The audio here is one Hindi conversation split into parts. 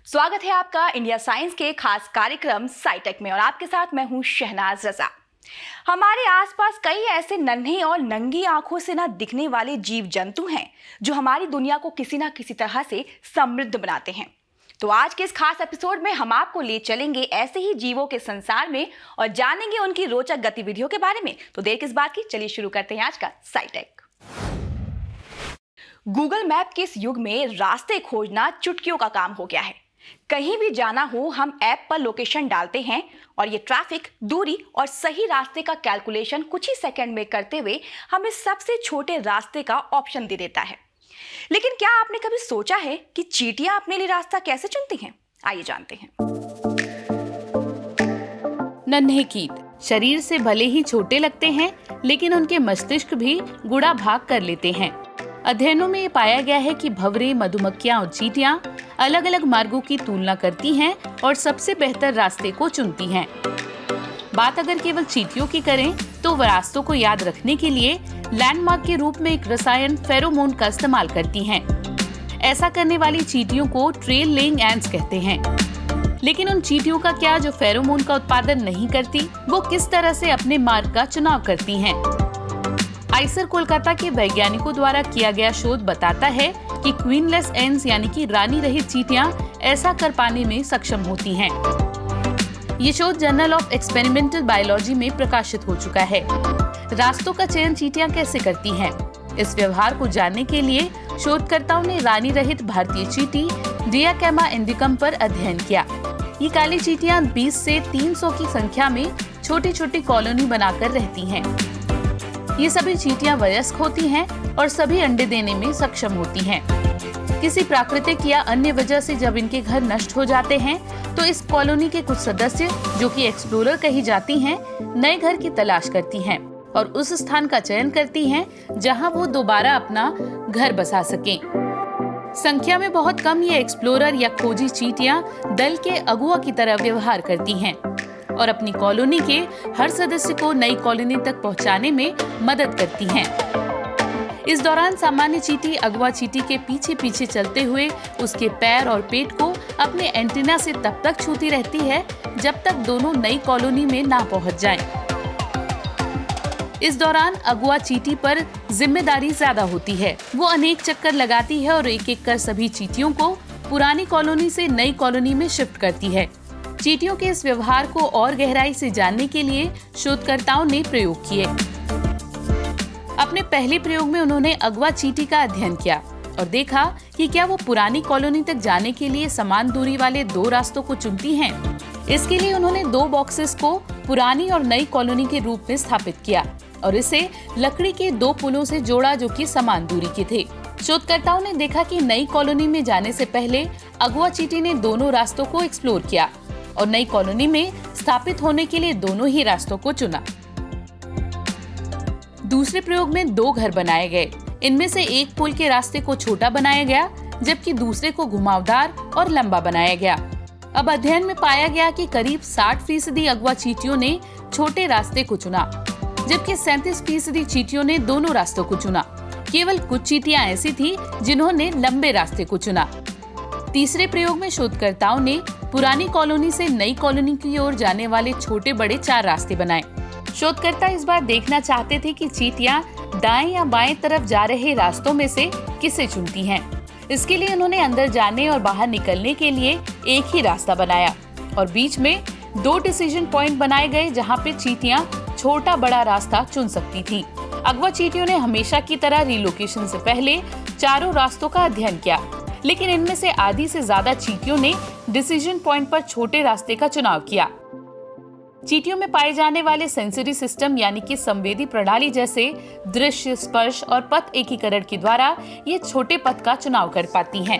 स्वागत है आपका इंडिया साइंस के खास कार्यक्रम साइटेक में और आपके साथ मैं हूं शहनाज रजा। हमारे आसपास कई ऐसे नन्हे और नंगी आंखों से ना दिखने वाले जीव जंतु हैं जो हमारी दुनिया को किसी ना किसी तरह से समृद्ध बनाते हैं। तो आज के इस खास एपिसोड में हम आपको ले चलेंगे ऐसे ही जीवों के संसार में और जानेंगे उनकी रोचक गतिविधियों के बारे में। तो देर किस बात की, चलिए शुरू करते हैं आज का साइटेक। गूगल मैप के इस युग में रास्ते खोजना चुटकियों का काम हो गया है। कहीं भी जाना हो, हम ऐप पर लोकेशन डालते हैं और ये ट्रैफिक, दूरी और सही रास्ते का कैलकुलेशन कुछ ही सेकंड में करते हुए हमें सबसे छोटे रास्ते का ऑप्शन दे देता है। लेकिन क्या आपने कभी सोचा है कि चींटियां अपने लिए रास्ता कैसे चुनती हैं? आइए जानते हैं। नन्हे कीट शरीर से भले ही छोटे लगते हैं, लेकिन उनके मस्तिष्क भी गुड़ा भाग कर लेते हैं। अध्ययनों में ये पाया गया है कि भंवरे, मधुमक्खियां और चींटियां अलग अलग मार्गों की तुलना करती हैं और सबसे बेहतर रास्ते को चुनती हैं। बात अगर केवल चींटियों की करें तो वह रास्तों को याद रखने के लिए लैंडमार्क के रूप में एक रसायन फेरोमोन का इस्तेमाल करती हैं। ऐसा करने वाली चींटियों को ट्रेल लेइंग एंट्स कहते हैं। लेकिन उन चींटियों का क्या जो फेरोमोन का उत्पादन नहीं करती, वो किस तरह से अपने मार्ग का चुनाव करती हैं? आइसर कोलकाता के वैज्ञानिकों द्वारा किया गया शोध बताता है कि क्वीनलेस एंड्स यानी कि रानी रहित चींटियां ऐसा कर पाने में सक्षम होती हैं। ये शोध जर्नल ऑफ एक्सपेरिमेंटल बायोलॉजी में प्रकाशित हो चुका है। रास्तों का चयन चींटियां कैसे करती हैं? इस व्यवहार को जानने के लिए शोधकर्ताओं ने रानी रहित भारतीय चींटी डियाकैमा इंडिकम पर अध्ययन किया। ये काली चींटियां 20 से 300 की संख्या में छोटी छोटी कॉलोनी बनाकर रहती हैं। ये सभी चींटियां वयस्क होती हैं और सभी अंडे देने में सक्षम होती हैं। किसी प्राकृतिक या अन्य वजह से जब इनके घर नष्ट हो जाते हैं तो इस कॉलोनी के कुछ सदस्य, जो कि एक्सप्लोरर कही जाती हैं, नए घर की तलाश करती हैं और उस स्थान का चयन करती हैं जहां वो दोबारा अपना घर बसा सकें। संख्या में बहुत कम ये एक्सप्लोरर या खोजी चींटियां दल के अगुआ की तरह व्यवहार करती हैं और अपनी कॉलोनी के हर सदस्य को नई कॉलोनी तक पहुंचाने में मदद करती हैं। इस दौरान सामान्य चींटी अगवा चींटी के पीछे पीछे चलते हुए उसके पैर और पेट को अपने एंटीना से तब तक छूती रहती है जब तक दोनों नई कॉलोनी में ना पहुंच जाएं। इस दौरान अगवा चींटी पर जिम्मेदारी ज्यादा होती है। वो अनेक चक्कर लगाती है और एक एक कर सभी चींटियों को पुरानी कॉलोनी से नई कॉलोनी में शिफ्ट करती है। चींटियों के इस व्यवहार को और गहराई से जानने के लिए शोधकर्ताओं ने प्रयोग किए। अपने पहले प्रयोग में उन्होंने अगवा चींटी का अध्ययन किया और देखा कि क्या वो पुरानी कॉलोनी तक जाने के लिए समान दूरी वाले 2 रास्तों को चुनती हैं। इसके लिए उन्होंने 2 बॉक्सेस को पुरानी और नई कॉलोनी के रूप में स्थापित किया और इसे लकड़ी के 2 पुलों से जोड़ा जो कि समान दूरी के थे। शोधकर्ताओं ने देखा कि नई कॉलोनी में जाने से पहले अगवा चींटी ने दोनों रास्तों को एक्सप्लोर किया और नई कॉलोनी में स्थापित होने के लिए दोनों ही रास्तों को चुना। दूसरे प्रयोग में 2 घर बनाए गए। इनमें से एक पुल के रास्ते को छोटा बनाया गया जबकि दूसरे को घुमावदार और लंबा बनाया गया। अब अध्ययन में पाया गया कि करीब 60% अगवा चींटियों ने छोटे रास्ते को चुना जबकि 37% चींटियों ने दोनों रास्तों को चुना। केवल कुछ चींटियां ऐसी थी जिन्होंने लंबे रास्ते को चुना। तीसरे प्रयोग में शोधकर्ताओं ने पुरानी कॉलोनी से नई कॉलोनी की ओर जाने वाले छोटे बड़े 4 रास्ते बनाए। शोधकर्ता इस बार देखना चाहते थे कि चींटियां दाएं या बाएं तरफ जा रहे रास्तों में से किसे चुनती हैं। इसके लिए उन्होंने अंदर जाने और बाहर निकलने के लिए एक ही रास्ता बनाया और बीच में 2 डिसीजन पॉइंट बनाए गए जहां पे चींटियां छोटा बड़ा रास्ता चुन सकती थी। अगवा चींटियों ने हमेशा की तरह रिलोकेशन से पहले चारों रास्तों का अध्ययन किया, लेकिन इनमें से आधी से ज्यादा चींटियों ने डिसीजन पॉइंट पर छोटे रास्ते का चुनाव किया। चींटियों में पाए जाने वाले सेंसरी सिस्टम यानी कि संवेदी प्रणाली जैसे दृश्य, स्पर्श और पथ एकीकरण के द्वारा ये छोटे पथ का चुनाव कर पाती हैं।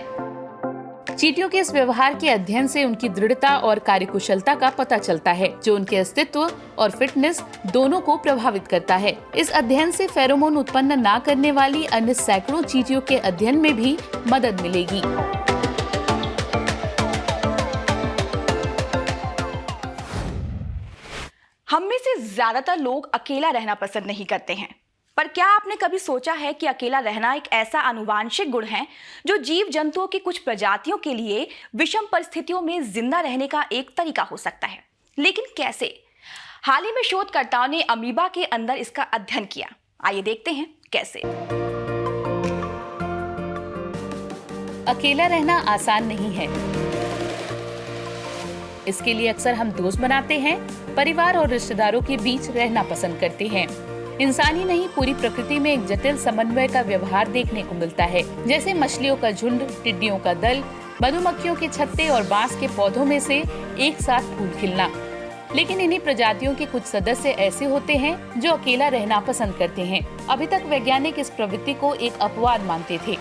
चींटियों के इस व्यवहार के अध्ययन से उनकी दृढ़ता और कार्यकुशलता का पता चलता है, जो उनके अस्तित्व और फिटनेस दोनों को प्रभावित करता है। इस अध्ययन से फेरोमोन उत्पन्न ना करने वाली अन्य सैकड़ों चींटियों के अध्ययन में भी मदद मिलेगी। हम में से ज्यादातर लोग अकेला रहना पसंद नहीं करते हैं। पर क्या आपने कभी सोचा है कि अकेला रहना एक ऐसा आनुवांशिक गुण है जो जीव जंतुओं की कुछ प्रजातियों के लिए विषम परिस्थितियों में जिंदा रहने का एक तरीका हो सकता है? लेकिन कैसे? हाल ही में शोधकर्ताओं ने अमीबा के अंदर इसका अध्ययन किया। आइए देखते हैं कैसे। अकेला रहना आसान नहीं है। इसके लिए अक्सर हम दोस्त बनाते हैं, परिवार और रिश्तेदारों के बीच रहना पसंद करते हैं। इंसान ही नहीं, पूरी प्रकृति में एक जटिल समन्वय का व्यवहार देखने को मिलता है, जैसे मछलियों का झुंड, टिड्डियों का दल, मधुमक्खियों के छत्ते और बांस के पौधों में से एक साथ फूल खिलना। लेकिन इन्हीं प्रजातियों के कुछ सदस्य ऐसे होते हैं जो अकेला रहना पसंद करते हैं। अभी तक वैज्ञानिक इस प्रवृत्ति को एक अपवाद मानते थे,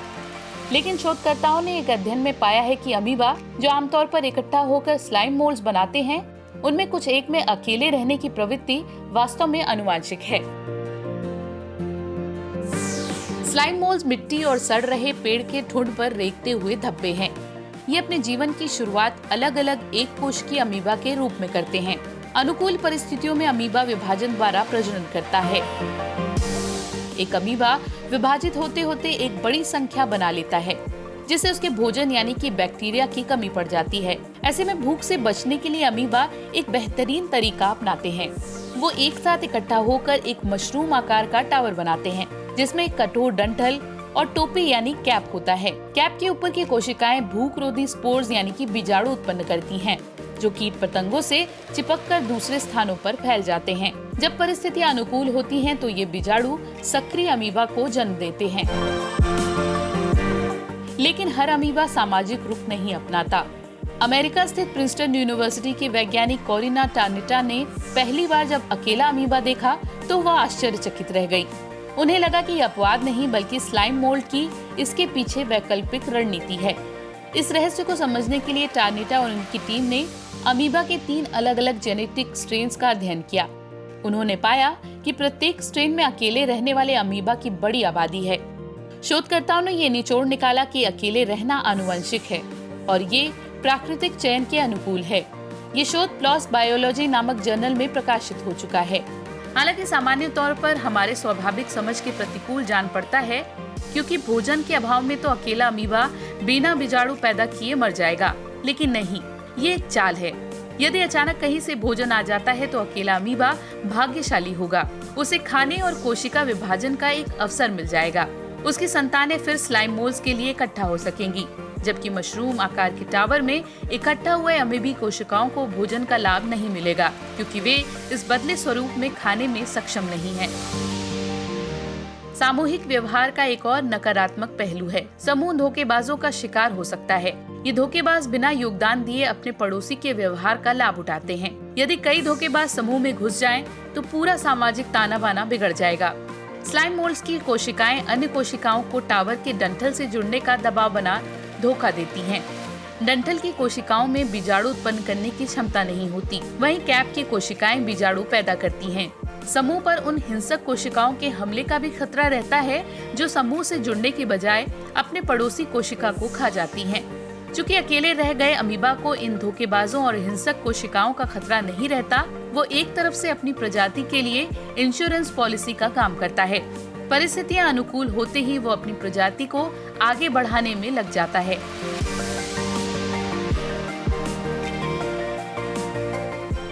लेकिन शोधकर्ताओं ने एक अध्ययन में पाया है कि अमीबा, जो आमतौर पर इकट्ठा होकर स्लाइम मोल्ड्स बनाते हैं, उनमें कुछ एक में अकेले रहने की प्रवृत्ति वास्तव में आनुवांशिक है। स्लाइम मोल्ड्स मिट्टी और सड़ रहे पेड़ के ठुंड पर रेंगते हुए धब्बे हैं। ये अपने जीवन की शुरुआत अलग अलग एक कोशिकीय अमीबा के रूप में करते हैं। अनुकूल परिस्थितियों में अमीबा विभाजन द्वारा प्रजनन करता है। एक अमीबा विभाजित होते होते एक बड़ी संख्या बना लेता है, जिससे उसके भोजन यानी कि बैक्टीरिया की कमी पड़ जाती है। ऐसे में भूख से बचने के लिए अमीबा एक बेहतरीन तरीका अपनाते हैं। वो एक साथ इकट्ठा होकर एक मशरूम आकार का टावर बनाते हैं, जिसमें एक कठोर डंठल और टोपी यानी कैप होता है। कैप के ऊपर की कोशिकाएं भूखरोधी स्पोर्स यानी कि बीजाणु उत्पन्न करती हैं, जो कीट पतंगों से चिपककर दूसरे स्थानों पर फैल जाते हैं। जब परिस्थितियां अनुकूल होती हैं, तो ये बीजाणु सक्रिय अमीबा को जन्म देते हैं। लेकिन हर अमीबा सामाजिक रुख नहीं अपनाता। अमेरिका स्थित प्रिंसटन यूनिवर्सिटी की वैज्ञानिक कोरिना टार्निटा ने पहली बार जब अकेला अमीबा देखा तो वह आश्चर्यचकित रह गई। उन्हें लगा कि अपवाद नहीं बल्कि स्लाइम मोल्ड की इसके पीछे वैकल्पिक रणनीति है। इस रहस्य को समझने के लिए टार्निटा और उनकी टीम ने अमीबा के 3 अलग अलग जेनेटिक स्ट्रेन्स का अध्ययन किया। उन्होंने पाया कि प्रत्येक स्ट्रेन में अकेले रहने वाले अमीबा की बड़ी आबादी है। शोधकर्ताओं ने ये निचोड़ निकाला कि अकेले रहना आनुवंशिक है और ये प्राकृतिक चयन के अनुकूल है। ये शोध प्लॉस बायोलॉजी नामक जर्नल में प्रकाशित हो चुका है। हालांकि सामान्य तौर पर हमारे स्वाभाविक समझ के प्रतिकूल जान पड़ता है, क्योंकि भोजन के अभाव में तो अकेला अमीबा बिना बीजाणु पैदा किए मर जाएगा। लेकिन नहीं, ये एक चाल है। यदि अचानक कहीं से भोजन आ जाता है तो अकेला अमीबा भाग्यशाली होगा। उसे खाने और कोशिका विभाजन का एक अवसर मिल जाएगा। उसकी संतानें फिर स्लाइम मोल्ड्स के लिए इकट्ठा हो सकेंगी, जबकि मशरूम आकार के टावर में इकट्ठा हुए अमीबी कोशिकाओं को भोजन का लाभ नहीं मिलेगा, क्योंकि वे इस बदले स्वरूप में खाने में सक्षम नहीं हैं। सामूहिक व्यवहार का एक और नकारात्मक पहलू है। समूह धोखेबाजों का शिकार हो सकता है। ये धोखेबाज बिना योगदान दिए अपने पड़ोसी के व्यवहार का लाभ उठाते हैं। यदि कई धोखेबाज समूह में घुस जाएं, तो पूरा सामाजिक ताना बाना बिगड़ जाएगा। स्लाइम मोल्ड्स की कोशिकाएं अन्य कोशिकाओं को टावर के डंठल से जुड़ने का दबाव बना धोखा देती हैं। डंठल की कोशिकाओं में बीजाणु उत्पन्न करने की क्षमता नहीं होती, वहीं कैप की कोशिकाएं बीजाणु पैदा करती हैं। समूह पर उन हिंसक कोशिकाओं के हमले का भी खतरा रहता है, जो समूह से जुड़ने की बजाय अपने पड़ोसी कोशिका को खा जाती हैं। चूंकि अकेले रह गए अमीबा को इन धोखेबाजों और हिंसक कोशिकाओं का खतरा नहीं रहता, वो एक तरफ से अपनी प्रजाति के लिए इंश्योरेंस पॉलिसी का काम करता है। परिस्थितियां अनुकूल होते ही वो अपनी प्रजाति को आगे बढ़ाने में लग जाता है।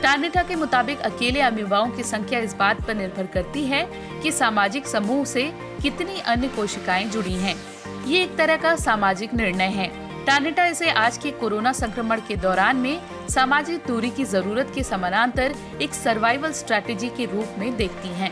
टार्निटा के मुताबिक अकेले अमीबाओं की संख्या इस बात पर निर्भर करती है कि सामाजिक समूह से कितनी अन्य कोशिकाएं जुड़ी हैं। ये एक तरह का सामाजिक निर्णय है। टार्निटा इसे आज के कोरोना संक्रमण के दौरान में सामाजिक दूरी की जरूरत के समानांतर एक सर्वाइवल स्ट्रेटेजी के रूप में देखती हैं।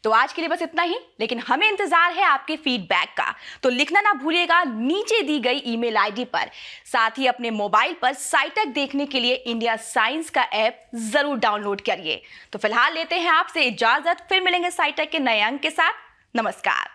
तो आज के लिए बस इतना ही, लेकिन हमें इंतजार है आपके फीडबैक का। तो लिखना ना भूलिएगा नीचे दी गई ईमेल आईडी पर। साथ ही अपने मोबाइल पर साइटेक देखने के लिए इंडिया साइंस का ऐप जरूर डाउनलोड करिए। तो फिलहाल लेते हैं आपसे इजाजत, फिर मिलेंगे साइटेक के नए अंक के साथ। नमस्कार।